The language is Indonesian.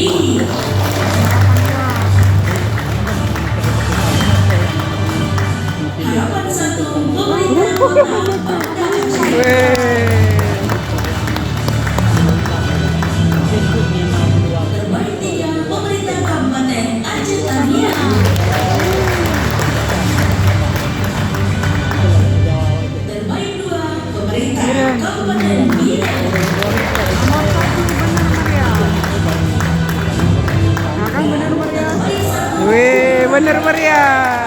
Iya. Harapan satu pemerintah kota Banda Aceh. Terbaik tiga pemerintah Kabupaten Aceh Tamiang. Terbaik dua pemerintah Kabupaten Biren. Wih, bener meriah.